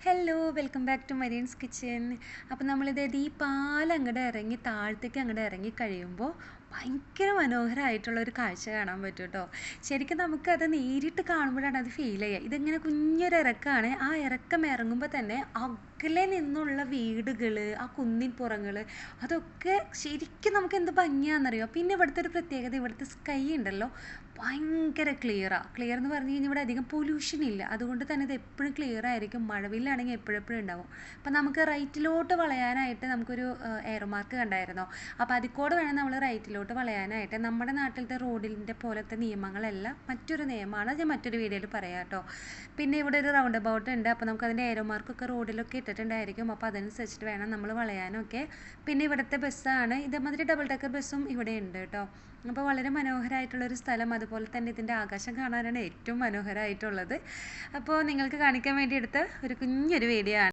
Hello welcome back to Mareen's kitchen. അപ്പോൾ നമ്മളിത് ഈ പാലം അങ്ങോട്ട് ഇറങ്ങി താഴത്തേക്ക് അങ്ങോട്ട് ഇറങ്ങി കഴിയുമ്പോൾ ഭയങ്കര മനോഹരമായിട്ടുള്ള ഒരു കാഴ്ച കാണാൻ പറ്റും കേട്ടോ. ശരിക്കും നമുക്കത് നേരിട്ട് കാണുമ്പോഴാണ് അത് ഫീൽ ചെയ്യുക. ഇതിങ്ങനെ കുഞ്ഞൊരു ഇറക്കമാണ്. ആ ഇറക്കം ഇറങ്ങുമ്പോൾ തന്നെ അകലെ നിന്നുള്ള വീടുകൾ, ആ കുന്നിൻ പുറങ്ങൾ, അതൊക്കെ ശരിക്കും നമുക്ക് എന്ത് ഭംഗിയാണെന്നറിയോ. പിന്നെ ഇവിടുത്തെ ഒരു പ്രത്യേകത, ഇവിടുത്തെ സ്കൈ ഉണ്ടല്ലോ ഭയങ്കര ക്ലിയറാണ്. ക്ലിയർ എന്ന് പറഞ്ഞു കഴിഞ്ഞാൽ ഇവിടെ അധികം പൊല്യൂഷൻ ഇല്ല, അതുകൊണ്ട് തന്നെ ഇത് എപ്പോഴും ക്ലിയർ ആയിരിക്കും. മഴവില്ലാണെങ്കിൽ എപ്പോഴെപ്പോഴും ഉണ്ടാവും. അപ്പം നമുക്ക് റൈറ്റിലോട്ട് വളയാനായിട്ട് നമുക്കൊരു എയറോ മാർക്ക് കണ്ടായിരുന്നോ. അപ്പോൾ അതിൽക്കൂടെ വേണം നമ്മൾ റൈറ്റിലോട്ട് വളയാനായിട്ട്. നമ്മുടെ നാട്ടിലത്തെ റോഡിൻ്റെ പോലത്തെ നിയമങ്ങളല്ല, മറ്റൊരു നിയമമാണ്. ഞാൻ മറ്റൊരു വീഡിയോയിൽ പറയാം കേട്ടോ. പിന്നെ ഇവിടെ ഒരു റൗണ്ട് അബൌട്ട് ഉണ്ട്. അപ്പോൾ നമുക്ക് അതിൻ്റെ എയറോ മാർക്കൊക്കെ റോഡിലൊക്കെ ഇട്ടിട്ടുണ്ടായിരിക്കും. അപ്പോൾ അതനുസരിച്ചിട്ട് വേണം നമ്മൾ വളയാനൊക്കെ. പിന്നെ ഇവിടുത്തെ ബസ്സാണ് ഇതേമാതിരി ഡബിൾ ഡെക്കർ ബസ്സും ഇവിടെ ഉണ്ട് കേട്ടോ. അപ്പോൾ വളരെ മനോഹരമായിട്ടുള്ളൊരു സ്ഥലം. അതുപോലെ തന്നെ ഇതിൻ്റെ ആകാശം കാണാനാണ് ഏറ്റവും മനോഹരമായിട്ടുള്ളത്. അപ്പോൾ നിങ്ങൾക്ക് കാണിക്കാൻ വേണ്ടി എടുത്ത ഒരു കുഞ്ഞൊരു വീഡിയോ ആണ്.